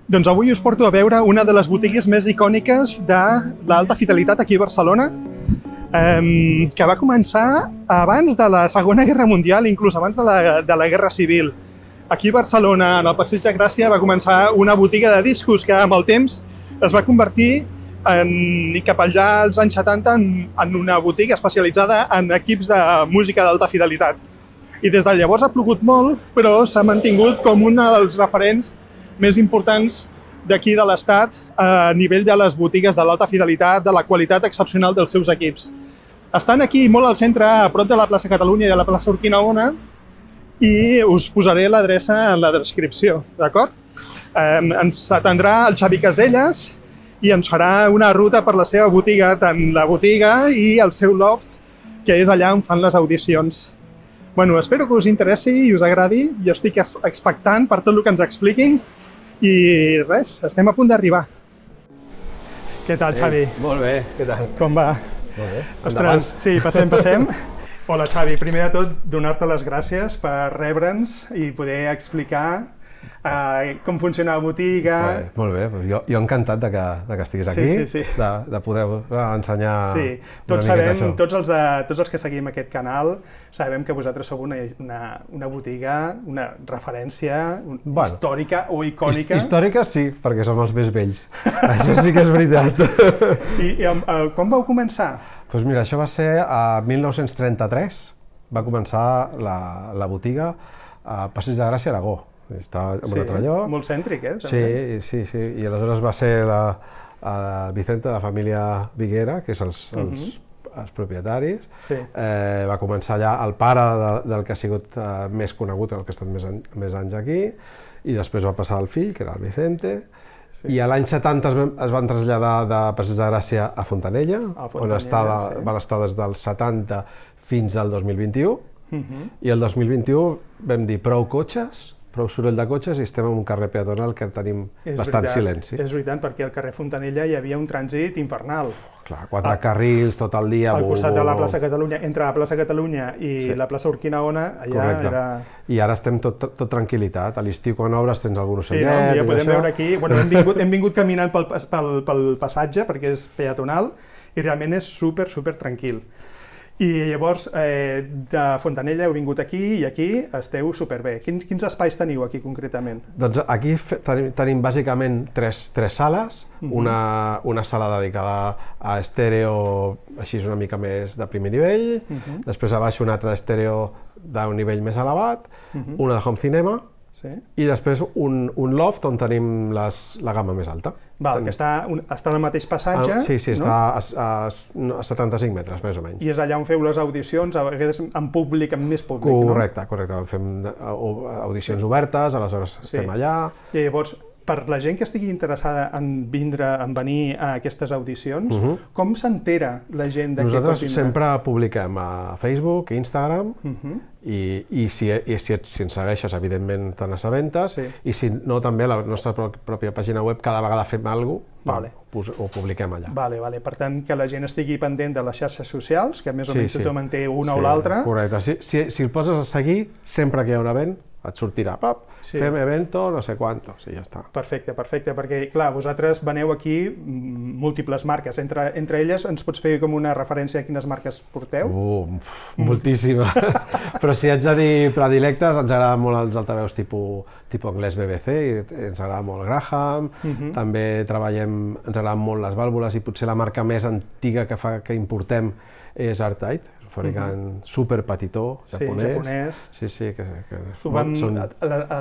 Doncs avui us porto a veure una de les botigues més icòniques de l'alta fidelitat aquí a Barcelona, que va començar abans de la Segona Guerra Mundial, inclús abans de la Guerra Civil. Aquí a Barcelona, en el Passeig de Gràcia, va començar una botiga de discos que amb el temps es va convertir cap allà als anys 70 en una botiga especialitzada en equips de música d'alta fidelitat. I des de llavors ha plogut molt, però s'ha mantingut com un dels referents més importants d'aquí de l'Estat a nivell de les botigues de l'alta fidelitat, de la qualitat excepcional dels seus equips. Estan aquí molt al centre, a prop de la plaça Catalunya i de la plaça Urquinaona, i us posaré l'adreça en la descripció, d'acord? Ens atendrà el Xavi Caselles i ens farà una ruta per la seva botiga, tant la botiga i el seu loft, que és allà on fan les audicions. Bueno, espero que us interessi i us agradi. Jo estic expectant per tot el que ens expliquin. I res, estem a punt d'arribar. Què tal, Xavi? Molt bé, què tal? Com va? Molt bé. Ostres, sí, passem. Hola, Xavi. Primer de tot, donar-te les gràcies per rebre'ns i poder explicar com funciona la botiga. Molt bé, jo encantat de que estiguis aquí, sí. de poder ensenyar tots sabem, això. Tots els que seguim aquest canal, sabem que vosaltres sou una botiga, una referència històrica o icònica. Històrica sí, perquè som els més vells. Això sí que és veritat. I quan vau començar? Doncs mira, això va ser a 1933, va començar la botiga a Passeig de Gràcia, Aragó. Està en un altre lloc. Molt cèntric, Sí. I aleshores va ser Vicente, la família Viguera, que és els propietaris. Sí. Va començar allà el pare del que ha sigut més conegut, el que ha estat més anys aquí, i després va passar el fill, que era el Vicente, i a l'any 70 es van traslladar de Passeig de Gràcia a Fontanella, on van estar des del 70 fins al 2021, i el 2021 vam dir prou cotxes, prou soroll de cotxes, i estem en un carrer peatonal que tenim bastant silenci. És veritat, perquè al carrer Fontanella hi havia un trànsit infernal. Clar, 4 carrils tot el dia. Al costat de la plaça Catalunya, entre la plaça Catalunya i la plaça Urquinaona, allà era... I ara estem tot tranquil·litat. A l'estiu, quan obres, tens algun ocellet... Sí, ja podem veure aquí... Hem vingut caminant pel passatge, perquè és peatonal, i realment és super tranquil. I llavors, de Fontanella heu vingut aquí i aquí esteu superbé. Quins espais teniu aquí concretament? Doncs aquí tenim bàsicament tres sales, una sala dedicada a estèreo, així una mica més de primer nivell, després a baix una altra d'estèreo d'un nivell més elevat, una de home cinema, i després un loft on tenim la gamma més alta. Val, que està en el mateix passatge. Sí, està a 75 metres, més o menys. I és allà on feu les audicions, a vegades amb públic, amb més públic, no? Correcte. Fem audicions obertes, aleshores fem allà. I llavors, per la gent que estigui interessada en venir a aquestes audicions, com s'entera la gent de què pot vindre? Nosaltres sempre publiquem a Facebook, Instagram, i si ens segueixes, evidentment te n'assabentes, i si no, també a la nostra pròpia pàgina web, cada vegada fem alguna cosa, ho publiquem allà. Vale. Per tant, que la gent estigui pendent de les xarxes socials, que més o menys tothom en té una o l'altra. Correcte. Si el poses a seguir, sempre que hi ha un event, et sortirà, fem evento, no sé quantos, i ja està. Perfecte, perquè, clar, vosaltres veneu aquí múltiples marques. Entre elles, ens pots fer com una referència a quines marques porteu? Moltíssima. Però si haig de dir predilectes, ens agraden molt els altaveus tipus anglès BBC, i ens agrada molt Graham, també ens agraden molt les vàlvules, i potser la marca més antiga que importem és AirTight, fabricant super petitó, japonès. Sí, el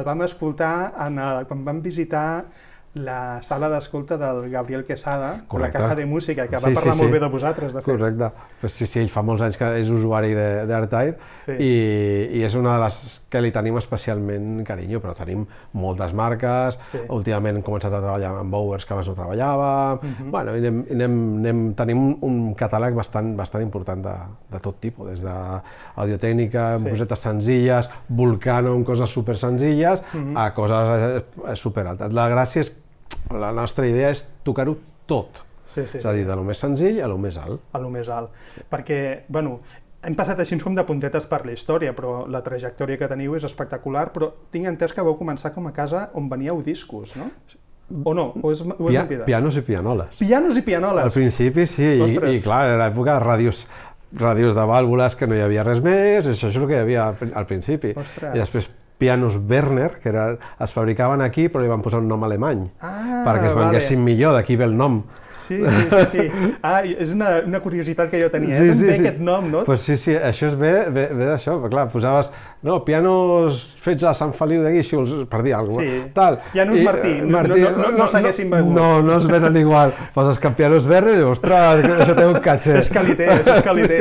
vam escoltar quan vam visitar la sala d'escolta del Gabriel Quesada, la caja de música, que va parlar molt bé de vosaltres, de fet. Correcte. Sí, ell fa molts anys que és usuari d'AirTight i és una de les que li tenim especialment carinyo, però tenim moltes marques, últimament hem començat a treballar amb Bowers, que abans no treballàvem, tenim un catàleg bastant important de tot tipus, des d'audiotècnica, amb cosetes senzilles, Vulcano amb coses super senzilles, a coses super altes. La gràcia és la nostra idea és tocar-ho tot, és a dir, de lo més senzill a lo més alt. A lo més alt, perquè, hem passat així com de puntetes per la història, però la trajectòria que teniu és espectacular, però tinc entès que vau començar com a casa on veníeu discos, no? O no? O és mentida? Pianos i pianoles. Pianos i pianoles? Al principi sí, i clar, era l'època ràdios de vàlvules que no hi havia res més, això és el que hi havia al principi. Ostres. I després pianos Werner, que es fabricaven aquí però li van posar un nom alemany, perquè es venguessin millor, d'aquí ve el nom. Sí. És una curiositat que jo tenia, d'on ve aquest nom, no? Pues sí, això ve d'això, perquè clar, posaves, pianos fets a Sant Feliu de Guíxols, per dir alguna cosa. Pianos Martí, no s'haguessin begut. No es venen igual, poses que pianos Werner i ostres, això té un caché. És calité.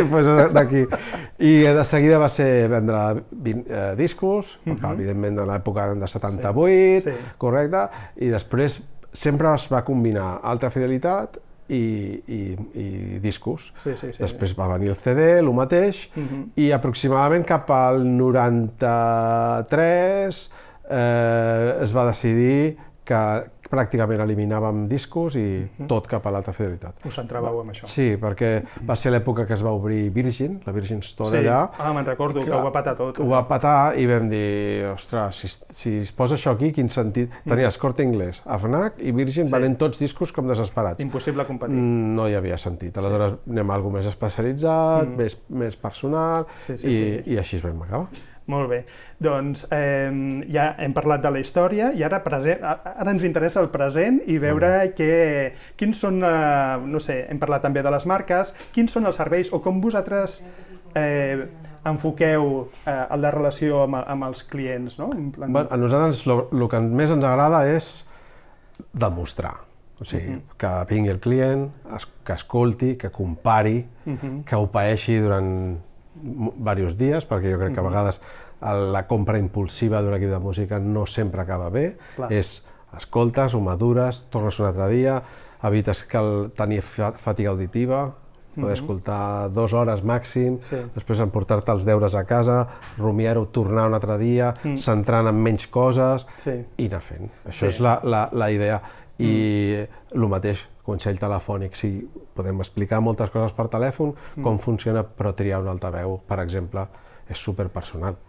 Pues d'aquí. I de seguida va ser vendre discos, evidentment de l'època de 78, correcte, i després sempre es va combinar alta fidelitat i discos. Després va venir el CD, el mateix, i aproximadament cap al 93 es va decidir que pràcticament eliminàvem discos i tot cap a l'alta fidelitat. Us centràveu en això? Sí, perquè va ser l'època que es va obrir Virgin, la Virgin Store allà. Me'n recordo, que ho va patar tot. Ho va patar i vam dir, ostres, si es posa això aquí, quin sentit? Tenies Corte Inglés, Fnac i Virgin venent tots discos com desesperats. Impossible competir. No hi havia sentit. Aleshores anem a alguna cosa més especialitzat, més personal, i així es vam acabar. Molt bé, doncs ja hem parlat de la història i ara ens interessa el present i veure quins són, no sé, hem parlat també de les marques, quins són els serveis o com vosaltres enfoqueu la relació amb els clients, no? A nosaltres el que més ens agrada és demostrar, o sigui, que vingui el client, que escolti, que compari, que ho paeixi durant diversos dies, perquè jo crec que a vegades la compra impulsiva d'un equip de música no sempre acaba bé. Escoltes, ho madures, tornes un altre dia, evites tenir fatiga auditiva, poder escoltar 2 hores màxim, després emportar-te els deures a casa, rumiar-ho, tornar un altre dia, centrant en menys coses i anar fent. Això és la idea. I el mateix, consell telefònic, podem explicar moltes coses per telèfon, com funciona, però triar un altaveu, per exemple, és superpersonal.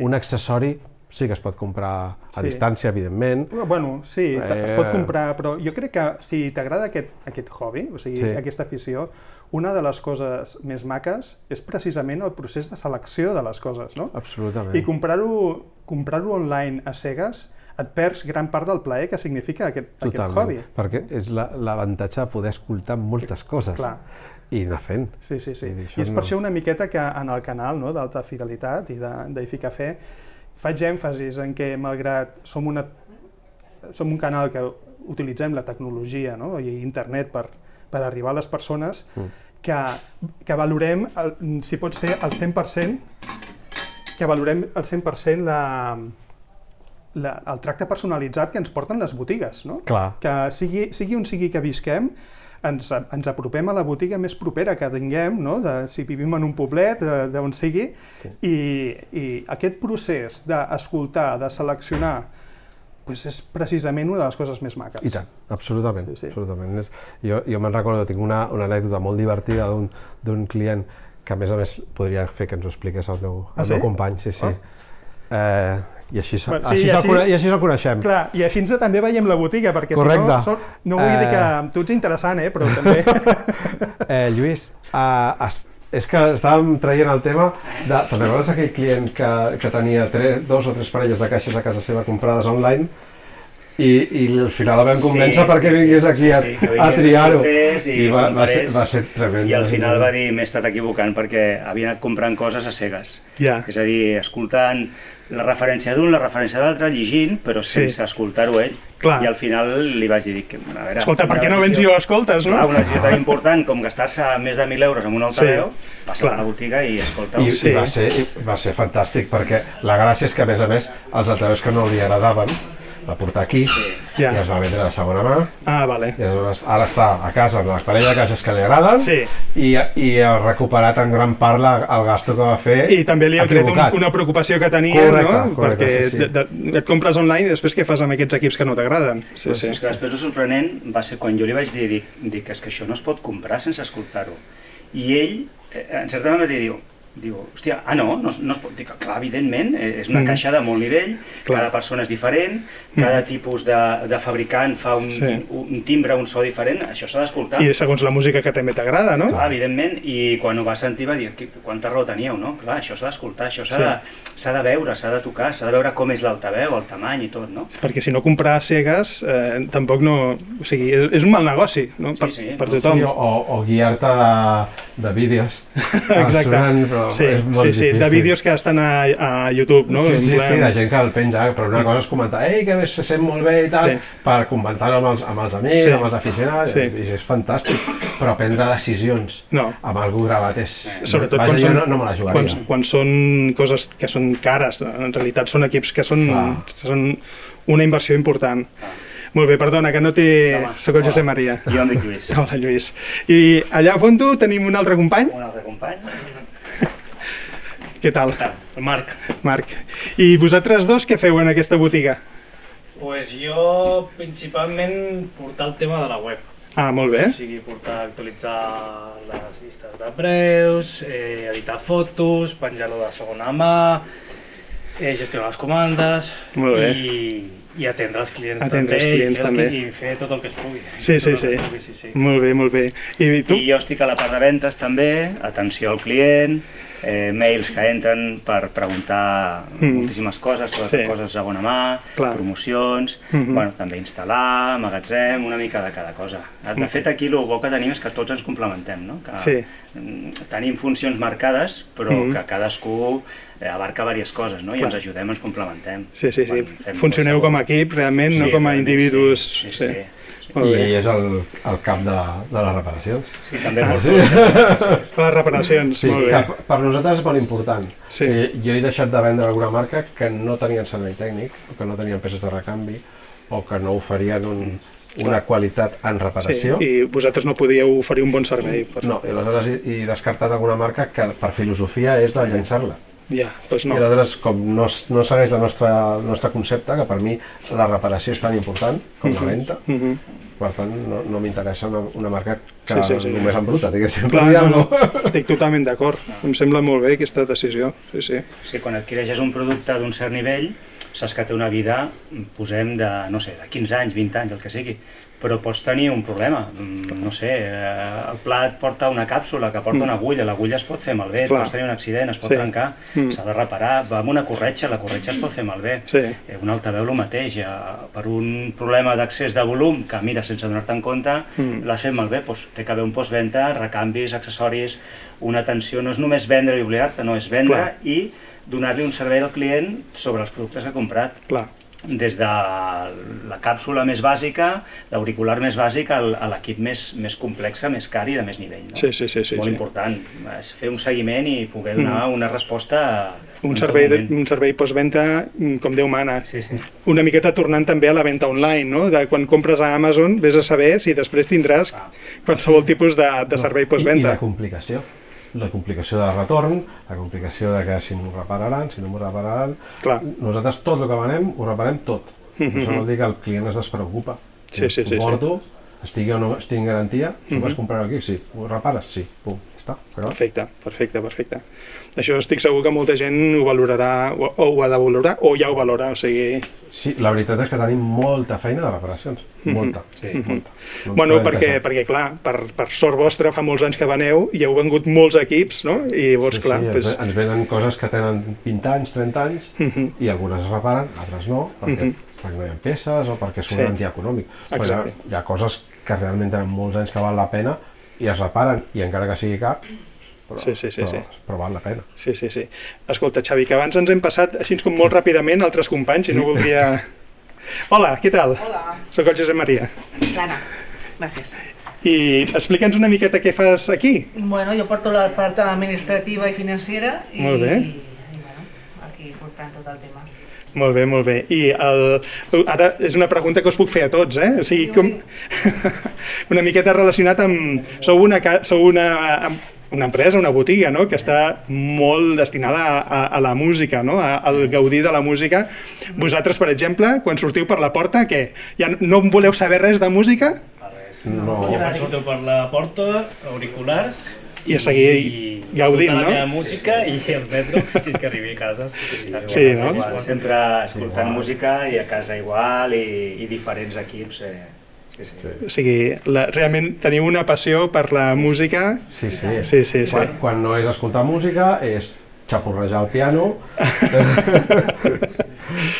Un accessori sí que es pot comprar a distància, evidentment. Bueno, sí, es pot comprar, però jo crec que si t'agrada aquest hobby, o sigui, aquesta afició, una de les coses més maques és precisament el procés de selecció de les coses, no? Absolutament. I comprar-ho online a cegues et perds gran part del plaer que significa aquest hobby. Perquè és l'avantatge de poder escoltar moltes coses i anar fent. Sí. I és per això una miqueta que en el canal d'Alta Fidelitat i d'Hi-Fi Cafè faig èmfasis en que, malgrat som un canal que utilitzem la tecnologia i internet per arribar a les persones, que valorem, si pot ser, al 100%, que valorem al 100% el tracte personalitzat que ens porten les botigues, no? Que sigui on sigui que visquem, ens apropem a la botiga més propera que tinguem, si vivim en un poblet, d'on sigui, i aquest procés d'escoltar, de seleccionar, és precisament una de les coses més maques. I tant, absolutament. Jo me'n recordo, tinc una anècdota molt divertida d'un client que a més podria fer que ens ho expliqués el meu company, i així el coneixem. Clar, i així també veiem la botiga, perquè si no vull dir que amb tu ets interessant, però també... Lluís, és que estàvem traient el tema de... Te'n recordes aquell client que tenia 2 o 3 parelles de caixes a casa seva comprades online i al final la vam convèncer perquè vingués aquí a triar-ho i va ser tremend. I al final va dir, m'he estat equivocant perquè havia anat comprant coses a cegues. És a dir, escoltant la referència d'un, la referència de l'altre, llegint, però sense escoltar-ho ell. I al final li vaig dir que... Escolta, per què no vens i ho escoltes, no? Una decisió tan important com gastar-se més de 1.000 euros en un altaveu, passa a la botiga i escolta-ho. I va ser fantàstic, perquè la gràcia és que, a més, els altaveus que no li agradaven va portar aquí i es va vendre de segona mà. I ara està a casa amb la parella de caixes que li agraden i ha recuperat en gran part el gasto que va fer. I també li ha tret una preocupació que tenia, perquè et compres online i després què fas amb aquests equips que no t'agraden? Després el sorprenent va ser quan jo li vaig dir que és que això no es pot comprar sense escoltar-ho. I ell, en certa manera, diu, diu, hòstia, no es pot dir que, clar, evidentment, és una caixa de molt nivell, cada persona és diferent, cada tipus de fabricant fa un timbre, un so diferent, això s'ha d'escoltar. I segons la música que també t'agrada, no? Clar, evidentment, i quan ho va sentir va dir, quanta raó teníeu, no? Clar, això s'ha d'escoltar, això s'ha de veure, s'ha de tocar, s'ha de veure com és l'altaveu, el tamany i tot, no? Perquè si no comprar cegues, tampoc no... O sigui, és un mal negoci, no? Per tothom. Sí, o guiar-te de vídeos. Exacte. Sí, de vídeos que estan a YouTube, no? Sí, de gent que el penja, però una cosa és comentar que bé, se sent molt bé i tal, per comentar-ho amb els amics, amb els aficionats, i és fantàstic, però prendre decisions amb algú gravat és... Sobretot jo no me la jugaria. Quan són coses que són cares, en realitat són equips que són una inversió important. Molt bé, perdona, que no té... Soc el Josep Maria. Jo em dic Lluís. Hola, Lluís. I allà a fondo tenim un altre company? Un altre company. Què tal? El Marc. Marc. I vosaltres dos què feu en aquesta botiga? Pues jo principalment portar el tema de la web. Ah, molt bé. O sigui, actualitzar les llistes de preus, editar fotos, penjar-lo de segona mà, gestionar les comandes i atendre els clients també i fer tot el que es pugui. Sí. Molt bé. I tu? I jo estic a la part de ventes també, atenció al client, mails que entren per preguntar moltíssimes coses, sobretot coses de segona mà, promocions, també instal·lar, magatzem, una mica de cada cosa. De fet, aquí el bo que tenim és que tots ens complementem, no? Tenim funcions marcades, però que cadascú abarca diverses coses, no? I ens ajudem, ens complementem. Sí. Funcioneu com a equip, realment, no com a individus. Sí. I és el cap de les reparacions. Sí, també molt. Les reparacions, molt bé. Per nosaltres és molt important. Jo he deixat de vendre alguna marca que no tenien servei tècnic, o que no tenien peces de recanvi, o que no oferien una qualitat en reparació. I vosaltres no podíeu oferir un bon servei. No, i aleshores he descartat alguna marca que per filosofia és de llançar-la. Doncs no. I aleshores, com no segueix el nostre concepte, que per mi la reparació és tan important com la venda, per tant no m'interessa una marca que només embruta, diguéssim. Estic totalment d'acord, em sembla molt bé aquesta decisió. Sí, quan adquireixes un producte d'un cert nivell, saps que té una vida, posem de 15 anys, 20 anys, el que sigui, però pots tenir un problema, no sé, el plat porta una càpsula que porta una agulla, l'agulla es pot fer malbé, pots tenir un accident, es pot trencar, s'ha de reparar, va amb una corretja, la corretja es pot fer malbé, un altaveu el mateix, per un problema d'accés de volum, que mira, sense donar-te en compte, l'has fet malbé, té que haver un postventa, recanvis, accessoris, una atenció, no és només vendre i oblidar-te, no, és vendre i donar-li un servei al client sobre els productes que ha comprat. Des de la càpsula més bàsica, l'auricular més bàsic, a l'equip més complex, més car i de més nivell. Molt important, és fer un seguiment i poder donar una resposta. Un servei postventa com Déu mana. Una miqueta tornant també a la venda online, no? Quan compres a Amazon, vés a saber si després tindràs qualsevol tipus de servei postventa. I la complicació de retorn, la complicació de que si m'ho repararan, si no m'ho repararan... Nosaltres tot el que venem, ho reparem tot. Això vol dir que el client es despreocupa. Ho porto, estigui o no estigui en garantia, si ho vas comprar aquí, sí. Ho repares? Sí. Pum, ja està. Perfecte. Això estic segur que molta gent ho valorarà, o ho ha de valorar, o ja ho valora, o sigui... Sí, la veritat és que tenim molta feina de reparacions, molta. Bueno, perquè clar, per sort vostra, fa molts anys que veneu i heu vengut molts equips, no? I llavors, clar... Ens venen coses que tenen 20 anys, 30 anys, i algunes es reparen, altres no, perquè no hi ha peces o perquè són antieconòmic. Però hi ha coses que realment tenen molts anys que val la pena i es reparen, i encara que sigui car, però val la pena. Sí. Escolta, Xavi, que abans ens hem passat així com molt ràpidament altres companys i no voldria... Hola, què tal? Hola. Soc el Josep Maria. Clara, gràcies. I explica'ns una miqueta què fas aquí. Bueno, jo porto la part administrativa i financera i, molt bé. Aquí portant tot el tema. Molt bé. I ara és una pregunta que us puc fer a tots, O sigui, una miqueta relacionat amb... Sou una empresa, una botiga, no? Que està molt destinada a la música, no? Al gaudir de la música. Vosaltres, per exemple, quan sortiu per la porta, què? Ja no voleu saber res de música? No. Quan sorteu per la porta, auriculars I a seguir gaudint, no? la meva música i el metro fins que arribi a casa. Sí, no? Sempre escoltant música i a casa igual i diferents equips. O sigui, realment teniu una passió per la música. Sí. Quan no és escoltar música és xapurrejar el piano,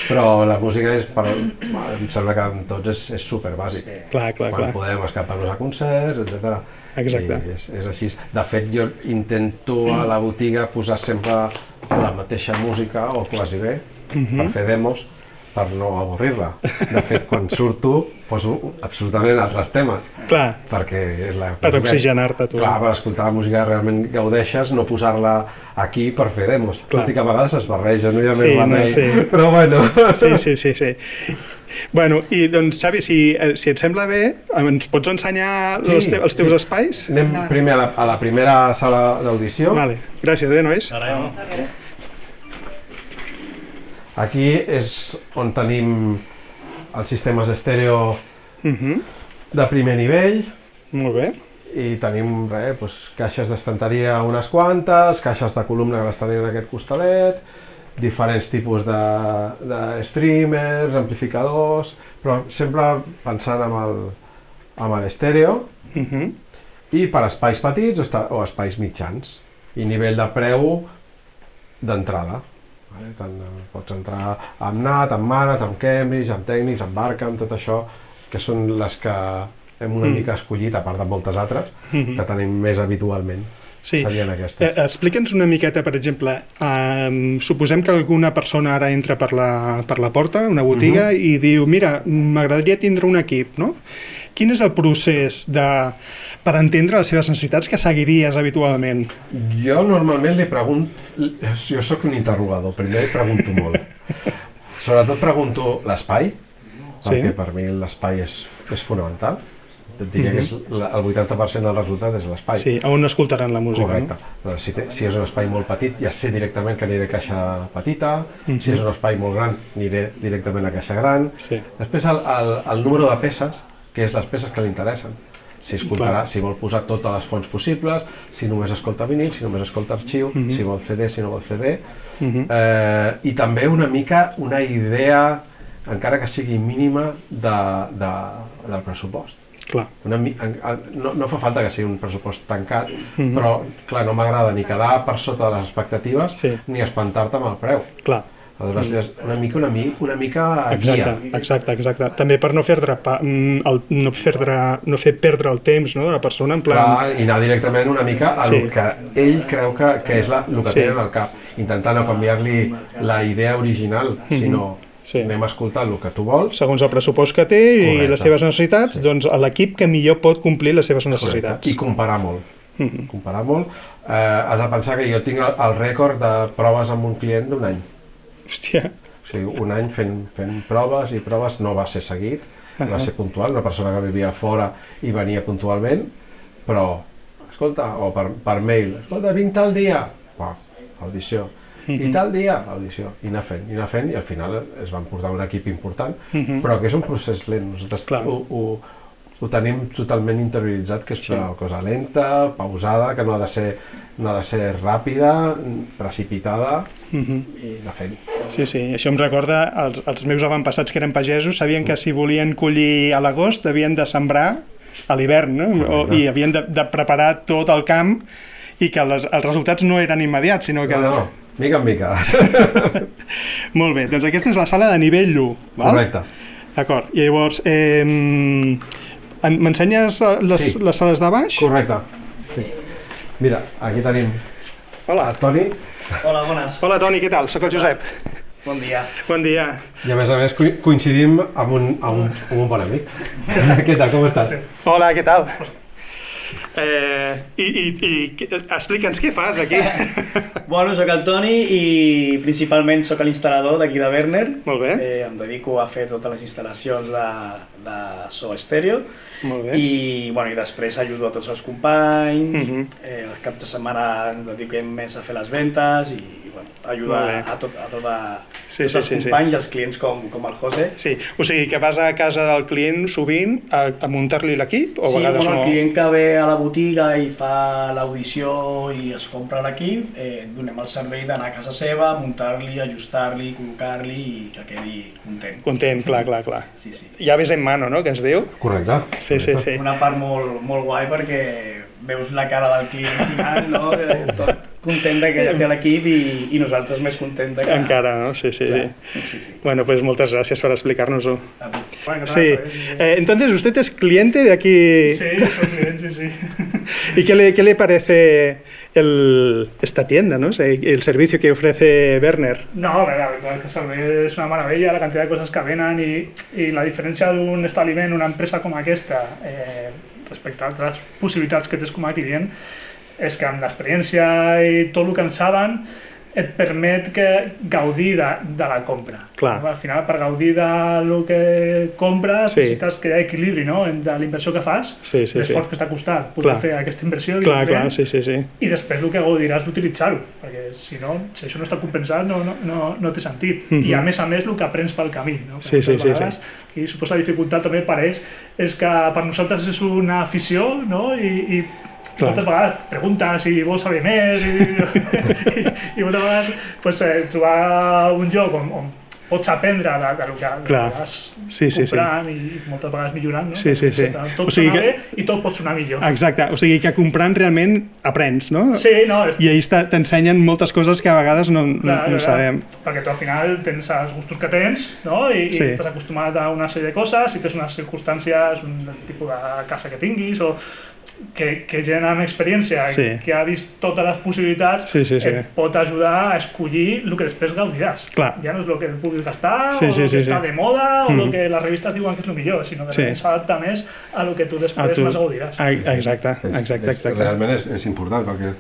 però la música em sembla que amb tots és superbàsic. Quan podem escapar-nos a concerts, etc. Exacte. És així. De fet, jo intento a la botiga posar sempre la mateixa música, o quasi bé, per fer demos, per no avorrir-la. De fet, quan surto, poso absolutament altres temes. Clar, per oxigenar-te tu. Clar, per escoltar la música realment gaudeixes, no posar-la aquí per fer demos. Tot i que a vegades es barreja, no hi ha més remei. Però bueno... Sí. Bueno, i doncs Xavi, si et sembla bé, ens pots ensenyar els teus espais? Anem primer a la primera sala d'audició. Vale, gràcies, nois. Aquí és on tenim els sistemes estèreo de primer nivell. Molt bé. I tenim caixes d'estanteria unes quantes, caixes de columna que les tenim en aquest costalet, diferents tipus de streamers, amplificadors, però sempre pensant amb l'estèreo, i per espais petits o espais mitjans, i nivell de preu d'entrada. Pots entrar amb NAT, amb Manat, amb Cambridge, amb Technics, amb Barca, amb tot això, que són les que hem una mica escollit, a part de moltes altres, que tenim més habitualment. Serien aquestes. Explica'ns una miqueta, per exemple, suposem que alguna persona ara entra per la porta, una botiga, i diu, mira, m'agradaria tindre un equip, no? Quin és el procés per entendre les seves necessitats que seguiries habitualment? Jo normalment li pregunto, jo sóc un interrogador, primer pregunto molt. Sobretot pregunto l'espai, perquè per mi l'espai és fonamental. Et diria que el 80% del resultat és l'espai. Sí, on escoltaran la música. Correcte. Si és un espai molt petit, ja sé directament que aniré a caixa petita. Si és un espai molt gran, aniré directament a caixa gran. Després el número de peces, que és les peces que li interessen. Si vol posar totes les fonts possibles, si només escolta vinil, si només escolta arxiu, si vol CD, si no vol CD. I també una mica una idea, encara que sigui mínima, del pressupost. No fa falta que sigui un pressupost tancat, però no m'agrada ni quedar per sota de les expectatives ni espantar-te amb el preu. Aleshores, una mica guia. Exacte. També per no fer perdre el temps de la persona. I anar directament una mica a el que ell creu que és el que tenen al cap. Intentar no canviar-li la idea original, sinó anem a escoltar el que tu vols. Segons el pressupost que té i les seves necessitats, doncs l'equip que millor pot complir les seves necessitats. I comparar molt. Has de pensar que jo tinc el rècord de proves amb un client d'un any. Hòstia. O sigui, un any fent proves i proves, no va ser seguit, va ser puntual, una persona que vivia fora i venia puntualment, però, escolta, o per mail, escolta, vinc tal dia, audició. I tal dia, audició, i anar fent, i al final es van portar un equip important, però que és un procés lent. Nosaltres ho tenim totalment interioritzat, que és una cosa lenta, pausada, que no ha de ser ràpida, precipitada, i anar fent. Sí, això em recorda els meus avantpassats que eren pagesos, sabien que si volien collir a l'agost havien de sembrar a l'hivern, no? I havien de preparar tot el camp, i que els resultats no eren immediats, sinó que... No. Mica en mica. Molt bé, doncs aquesta és la sala de nivell 1. Correcte. D'acord, i llavors, m'ensenyes les sales de baix? Correcte. Mira, aquí tenim el Toni. Hola, bones. Hola, Toni, què tal? Soc el Josep. Bon dia. Bon dia. I a més coincidim amb un bon amic. Què tal, com estàs? Hola, què tal? Explica'ns què fas aquí. Bueno, soc el Toni i principalment soc l'instal·lador d'aquí de Werner. Molt bé. Em dedico a fer totes les instal·lacions de so estèreo. Molt bé. I després ajudo a tots els companys. El cap de setmana ens dediquem més a fer les ventes i ajudar a tots els companys, els clients com el José. Sí, o sigui que vas a casa del client sovint a muntar-li l'equip o a vegades no? Sí, el client que ve a la botiga i fa l'audició i es compra l'equip, donem el servei d'anar a casa seva, muntar-li, ajustar-li, col·locar-li i que quedi content. Content, clar. Sí. Llaves en mano, no?, que es diu. Correcte. Sí. Una part molt guai perquè veus la cara del client final, no? Tot content que ja té l'equip i nosaltres més content que... Encara, no? Sí. Bueno, pues muchas gracias por explicarnos-ho. Sí. Entonces, ¿usted es cliente de aquí? Sí, soy cliente, sí. ¿Y qué le parece esta tienda, ¿no? El servicio que ofrece Werner? No, la verdad es que Salve es una maravilla, la cantidad de cosas que venen i la diferència d'un establiment, una empresa com aquesta, respecte a altres possibilitats que tens com a client, és que amb l'experiència i tot el que en saben et permet gaudir de la compra. Clar. Al final, per gaudir del que compres, necessites que hi ha equilibri, no?, entre la inversió que fas, l'esforç que t'ha costat poder fer aquesta inversió, i després el que gaudiràs d'utilitzar-ho, perquè si això no està compensat no té sentit. I a més el que aprens pel camí. I suposa la dificultat també per ells és que per nosaltres és una afició, i moltes vegades preguntes i vols saber més i moltes vegades trobar un lloc on pots aprendre del que vas comprant i moltes vegades millorant, no? Tot sona bé i tot pot sonar millor. Exacte, o sigui que comprant realment aprens, no? Sí, no. I ells t'ensenyen moltes coses que a vegades no sabem. Perquè tu al final tens els gustos que tens, no? I estàs acostumat a una sèrie de coses, si tens unes circumstàncies, un tipus de casa que tinguis o que gent amb experiència que ha vist totes les possibilitats et pot ajudar a escollir el que després gaudiràs. Ja no és el que puguis gastar o el que està de moda o el que les revistes diuen que és el millor, sinó que s'adapta més a el que tu després més gaudiràs. Exacte. Realment és important perquè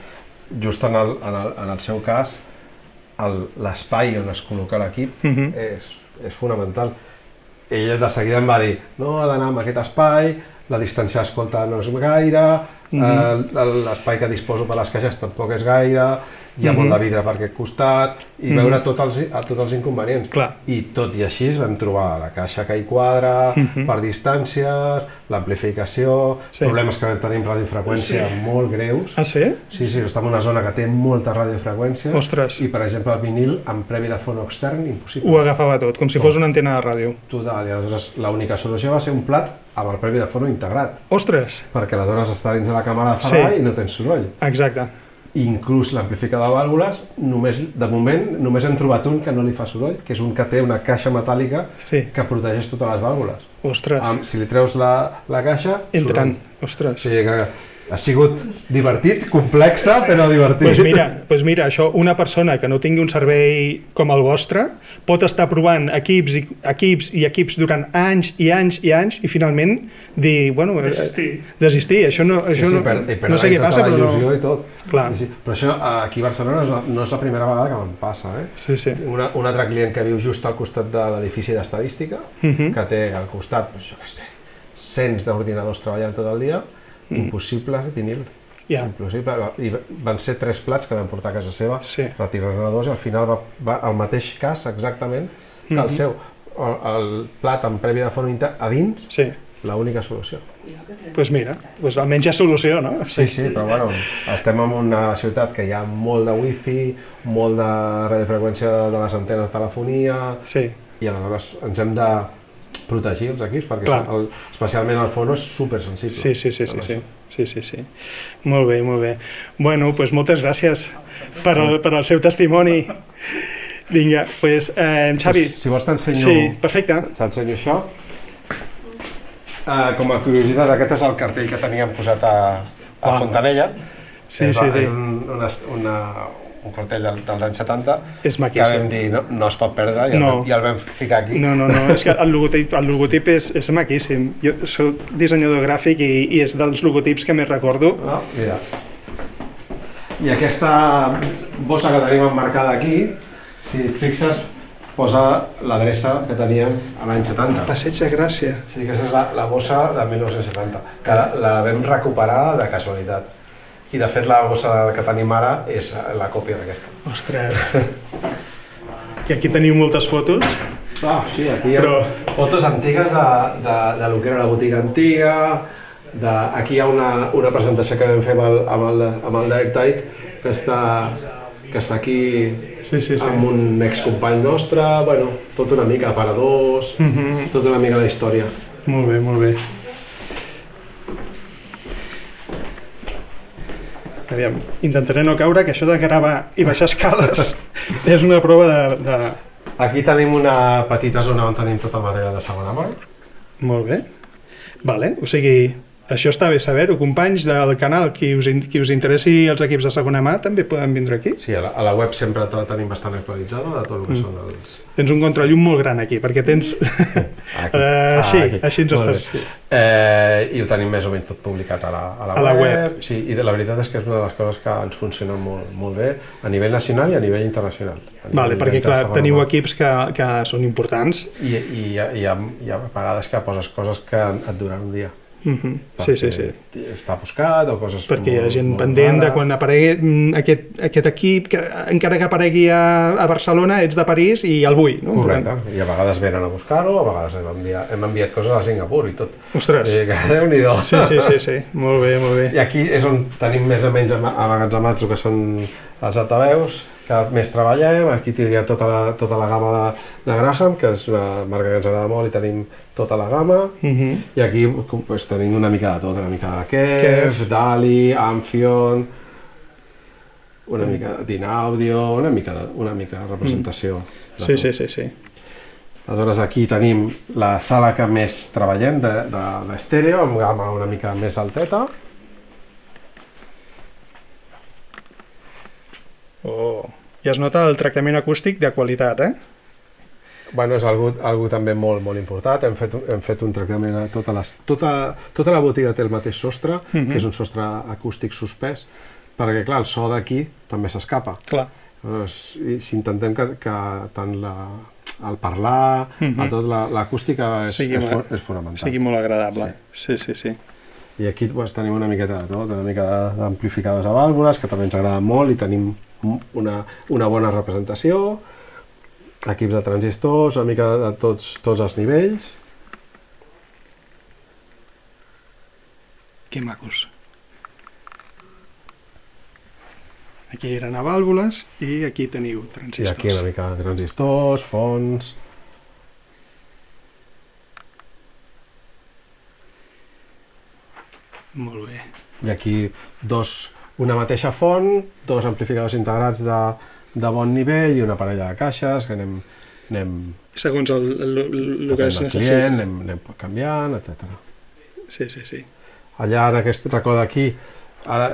just en el seu cas l'espai on es col·loca l'equip és fonamental. Ella de seguida em va dir no, ha d'anar amb aquest espai, la distància d'escolta no és gaire, l'espai que disposo per les caixes tampoc és gaire, hi ha molt de vidre per aquest costat, i veure tots els inconvenients. I tot i així vam trobar la caixa que hi quadra, per distàncies, l'amplificació, problemes que vam tenir amb radiofreqüència molt greus. Ah, sí? Sí, estem en una zona que té molta radiofreqüència i, per exemple, el vinil amb previ de fono extern, impossible. Ho agafava tot, com si fos una antena de ràdio. Total, i aleshores l'única solució va ser un plat amb el previ de fono integrat. Ostres! Perquè aleshores està dins de la càmera de Ferrari i no tens soroll. Exacte. Inclús l'amplificador de vàlvules, de moment només hem trobat un que no li fa soroll, que és un que té una caixa metàl·lica que protegeix totes les vàlvules. Ostres! Si li treus la caixa, entren. Ostres! O sigui que ha sigut divertit, complexa, però divertit. Doncs mira, això, una persona que no tingui un servei com el vostre pot estar provant equips durant anys i anys i anys i finalment dir, bueno... Desistir. Això no sé què passa, però no... il·lusió i tot. Però això aquí a Barcelona no és la primera vegada que me'n passa. Un altre client que viu just al costat de l'edifici d'estadística, que té al costat, jo què sé, cents d'ordinadors treballant tot el dia, impossible vinil. Impossible. I van ser 3 plats que vam portar a casa seva, retiradors, i al final va al mateix cas exactament que el seu. El plat amb previ de fono a dins, l'única solució. Doncs mira, almenys hi ha solució, no? Sí, però bueno, estem en una ciutat que hi ha molt de wifi, molt de radiofreqüència de les antenes de telefonia, i aleshores ens hem de protegir els equips, perquè especialment el fono és supersensible. Sí. Molt bé. Bueno, doncs moltes gràcies per el seu testimoni. Vinga, doncs, Xavi... Si vols t'ensenyo... Sí, perfecte. T'ensenyo això. Com a curiositat, aquest és el cartell que teníem posat a Fontanella. És un cartell dels anys 70 que vam dir no es pot perdre i el vam ficar aquí. No, és que el logotip és maquíssim. Jo soc dissenyador gràfic i és dels logotips que més recordo. Mira. I aquesta bossa que tenim emmarcada aquí, si et fixes, posa l'adreça que teníem a l'any 70. Passeig de Gràcia. Sí, aquesta és la bossa de 1970, que la vam recuperar de casualitat. I de fet la bossa que tenim ara és la còpia d'aquesta. Ostres! I aquí teniu moltes fotos. Sí, aquí hi ha fotos antigues de lo que era la botiga antiga. Aquí hi ha una presentació que vam fer amb el Airtight, que està aquí amb un excompany nostre, bueno, tot una mica, aparadors, tota una mica la història. Molt bé, molt bé. Aviam, intentaré no caure, que això de gravar i baixar escales és una prova de... Aquí tenim una petita zona on tenim tot el material de segona mà. Molt bé. Vale, o sigui, això està bé saber-ho. Companys del canal, qui us interessi els equips de segona mà, també poden vindre aquí. Sí, a la web sempre la tenim bastant actualitzada de tot el que són els... Tens un contrallum molt gran aquí, perquè tens... Així ens estàs... I ho tenim més o menys tot publicat a la web. Sí, i la veritat és que és una de les coses que ens funcionen molt bé a nivell nacional i a nivell internacional. Vale, perquè clar, teniu equips que són importants. I hi ha vegades que poses coses que et duren un dia. Sí. Està buscat o coses perquè hi ha gent pendent de quan aparegui aquest equip, que encara que aparegui a Barcelona, ets de París i el vull, no? Correcte, i a vegades venen a buscar-ho, a vegades hem enviat coses a Singapur i tot. Ostres! Déu-n'hi-do! Sí, molt bé. I aquí és on tenim més o menys amagatzemats el que són els altaveus, que més treballem. Aquí tindria tota la gamma de Graham, que és una marca que ens agrada molt i tenim tota la gamma. I aquí tenim una mica de tot, una mica de Kef, Dali, Amphion, una mica d'Inaudio, una mica de representació. Sí. Aleshores aquí tenim la sala que més treballem d'estèreo, amb gamma una mica més alteta. I es nota el tractament acústic de qualitat, Bueno, és algo també molt important. Hem fet un tractament a tota la botiga té el mateix sostre, que és un sostre acústic suspès, perquè clar, el so d'aquí també s'escapa. Clar. Si intentem que tant el parlar, tot l'acústica és fonamental. Sigui molt agradable. Sí. I aquí tenim una miqueta de tot, una mica d'amplificadors de vàlvules, que també ens agraden molt, i tenim una bona representació, equips de transistors, una mica de tots els nivells. Que macos. Aquí eren a vàlvules i aquí teniu transistors. I aquí una mica de transistors, fonts... Molt bé. I aquí una mateixa font, dos amplificadors integrats de bon nivell i una parella de caixes que anem segons el que es necessita. Anem canviant, etc. Sí. Allà en aquest racó d'aquí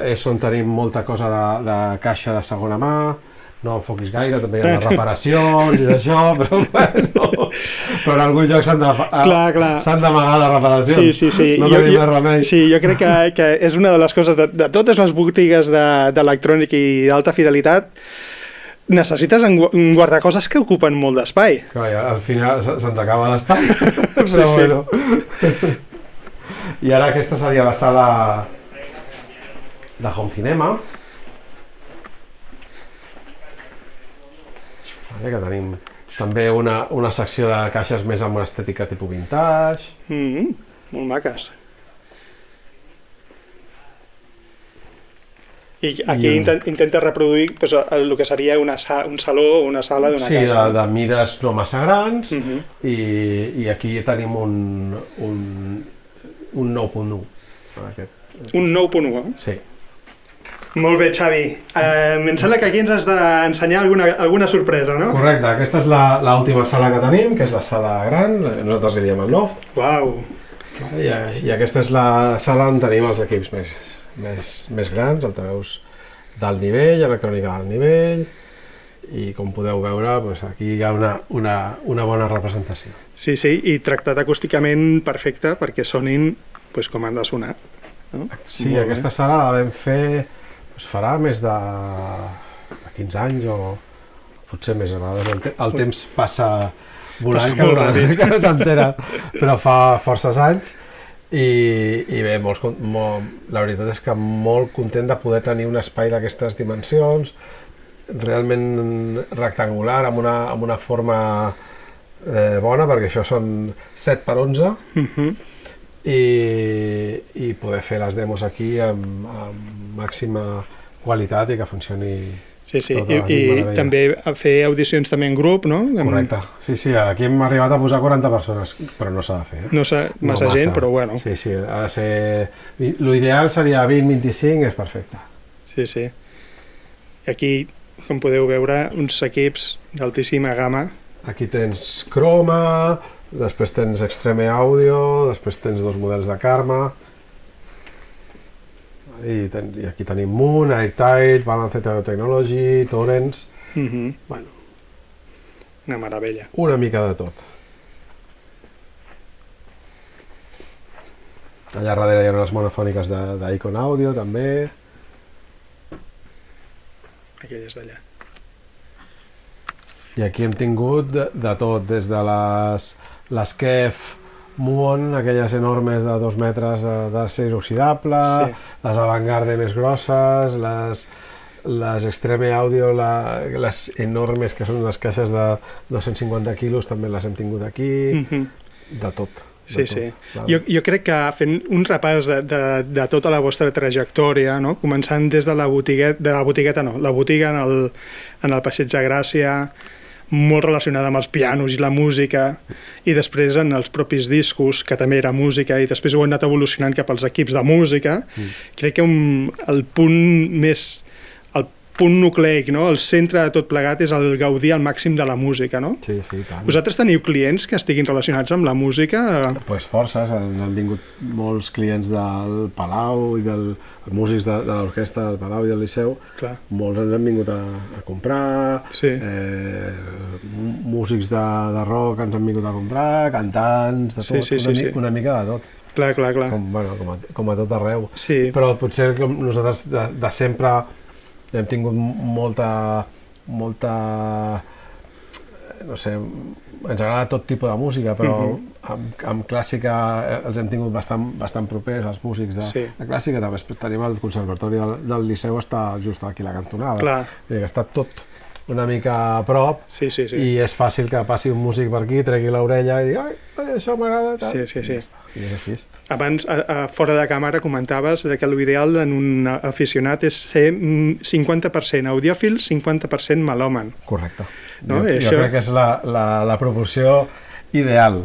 és on tenim molta cosa de caixa de segona mà, no enfoquis gaire, també hi ha les reparacions i d'això, però bueno, però en algun lloc s'han d'amagar les reparacions, sí. No tenim més remei. Sí, jo crec que és una de les coses, de totes les botigues d'electrònic i d'alta fidelitat, necessites guardar coses que ocupen molt d'espai. Clar, al final se'ns acaba l'espai, però bueno. I ara aquesta seria la sala de home cinema, que tenim també una secció de caixes més amb una estètica tipus vintage. Molt maques. I aquí intenta reproduir el que seria un saló o una sala d'una casa. Sí, de mides no massa grans, i aquí tenim un 9.1. Un 9.1? Sí. Molt bé, Xavi. Em sembla que aquí ens has d'ensenyar alguna sorpresa, no? Correcte, aquesta és l'última sala que tenim, que és la sala gran, nosaltres li diem el loft. Uau! I aquesta és la sala on tenim els equips més grans, altaveus d'alt nivell, electrònica d'alt nivell, i com podeu veure, aquí hi ha una bona representació. Sí, i tractat acústicament perfecte perquè sonin com han de sonar. Sí, aquesta sala la vam fer, farà més de 15 anys o potser més, a vegades el temps passa volant, que no t'entera, però fa forces anys, I bé, la veritat és que molt content de poder tenir un espai d'aquestes dimensions, realment rectangular, amb una forma bona, perquè això són 7x11, i poder fer les demos aquí amb màxima qualitat i que funcioni. Sí, i també fer audicions també en grup, no? Correcte. Sí, aquí hem arribat a posar 40 persones, però no s'ha de fer. No massa gent, però bueno. Sí, ha de ser... L'ideal seria 20-25, és perfecte. Sí. I aquí, com podeu veure, uns equips d'altíssima gamma. Aquí tens Chroma, després tens Extreme Audio, després tens 2 models de Karma, i aquí tenim Moon, Airtight, Balanced Audio Technology, Torrents... Bueno, una meravella. Una mica de tot. Allà darrere hi ha les monofòniques d'Icon Audio, també. Aquelles d'allà. I aquí hem tingut de tot, des de les Kef Muon, aquelles enormes de 2 metres d'acer inoxidable, les Avantgarde més grosses, les Extreme Audio, les enormes que són les caixes de 250 quilos, també les hem tingut aquí, de tot. Sí. Jo crec que fent un repàs de tota la vostra trajectòria, no? Començant des de la botiga en el Passeig de Gràcia, molt relacionada amb els pianos i la música, i després en els propis discos, que també era música, i després ho han anat evolucionant cap als equips de música. Crec que el punt nucleic, no? El centre de tot plegat és el gaudir al màxim de la música, no? Sí, tant. Vosaltres teniu clients que estiguin relacionats amb la música? Pues forces, han vingut molts clients del Palau i músics de l'orquestra del Palau i del Liceu. Clar. Molts ens han vingut a comprar, músics de rock ens han vingut a comprar, cantants, de tot, una mica de tot. Clar. Com a tot arreu. Sí. Però potser nosaltres de sempre hem tingut molta, no sé, ens agrada tot tipus de música, però amb clàssica els hem tingut bastant propers, els músics de clàssica. També tenim el Conservatori del Liceu, està just aquí a la cantonada. Que està tot una mica a prop, i és fàcil que passi un músic per aquí, tregui l'orella i digui, ai, això m'agrada, tal. Sí. I és així. Abans, fora de càmera, comentaves que l'ideal en un aficionat és ser 50% audiòfil, 50% melòman. Correcte. Jo crec que és la proporció ideal,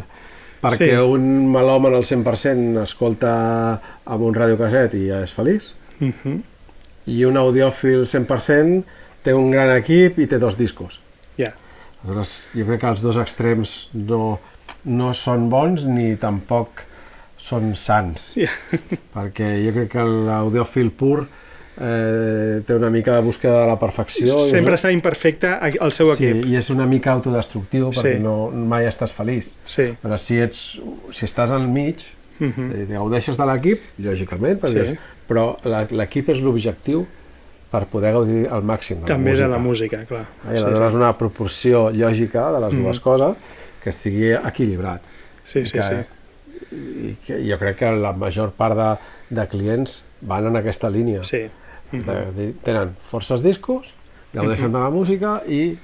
perquè un melòman al 100% escolta amb un radiocasset i ja és feliç, i un audiòfil 100% té un gran equip i té 2 discos. Aleshores, jo crec que els 2 extrems no són bons ni tampoc són sans, perquè jo crec que l'audiòfil pur té una mica de búsqueda de la perfecció. Sempre està imperfecte al seu equip. Sí, i és una mica autodestructiu perquè mai estàs feliç. Però si estàs al mig, gaudeixes de l'equip, lògicament, però l'equip és l'objectiu per poder gaudir al màxim de la música. També de la música, clar. Aleshores, una proporció lògica de les dues coses que estigui equilibrat. Sí. I jo crec que la major part de clients van en aquesta línia. Tenen forces discos, gaudeixen de la música i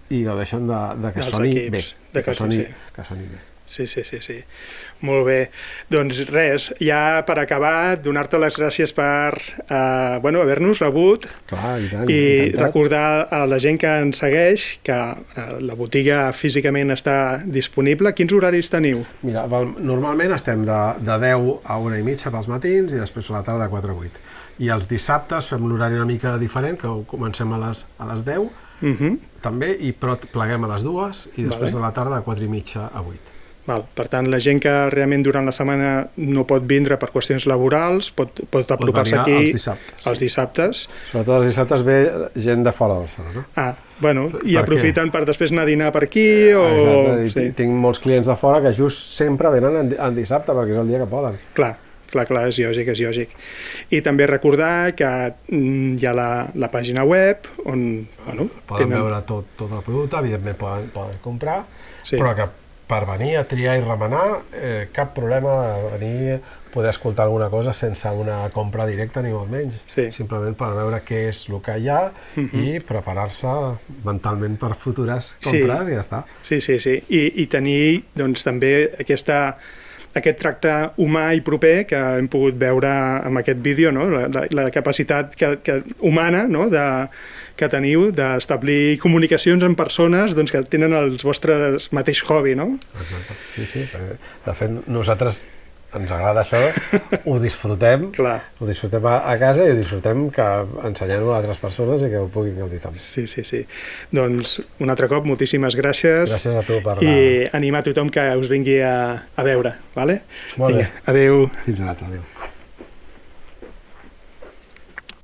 gaudeixen que soni bé. Que soni bé. Sí. Molt bé. Doncs res, ja per acabar, donar-te les gràcies per haver-nos rebut. Clar, i tant. I recordar a la gent que ens segueix que la botiga físicament està disponible. Quins horaris teniu? Mira, normalment estem de 10 a 1:30 pels matins i després a la tarda de 4 a 8. I els dissabtes fem l'horari una mica diferent, que comencem a les 10, també, però pleguem a les 2 i després de la tarda de 4:30 a 8. Per tant, la gent que realment durant la setmana no pot vindre per qüestions laborals pot apropar-se aquí els dissabtes. Sobretot els dissabtes ve gent de fora de Barcelona. I aprofiten per després anar a dinar per aquí. Exacte, tinc molts clients de fora que just sempre venen en dissabte perquè és el dia que poden. Clar, és lògic. I també recordar que hi ha la pàgina web on poden veure tot el producte, evidentment poden comprar, però que per venir a triar i remenar, cap problema de venir, poder escoltar alguna cosa sense una compra directa ni molt menys, simplement per veure què és el que hi ha i preparar-se mentalment per futures compres i ja està. Sí. I tenir doncs, també aquest tracte humà i proper que hem pogut veure en aquest vídeo, no? La capacitat humana, no? Que teniu d'establir comunicacions amb persones doncs, que tenen els vostres mateix hobby, no? Exacte, sí. De fet, nosaltres ens agrada això, ho disfrutem a casa i ho disfrutem ensenyant-ho a altres persones i que ho puguin gaudir també. Sí. Doncs, un altre cop, moltíssimes gràcies. Gràcies a tu per I animar tothom que us vingui a veure, vale? Molt bé. Adéu. Fins una altra, adéu.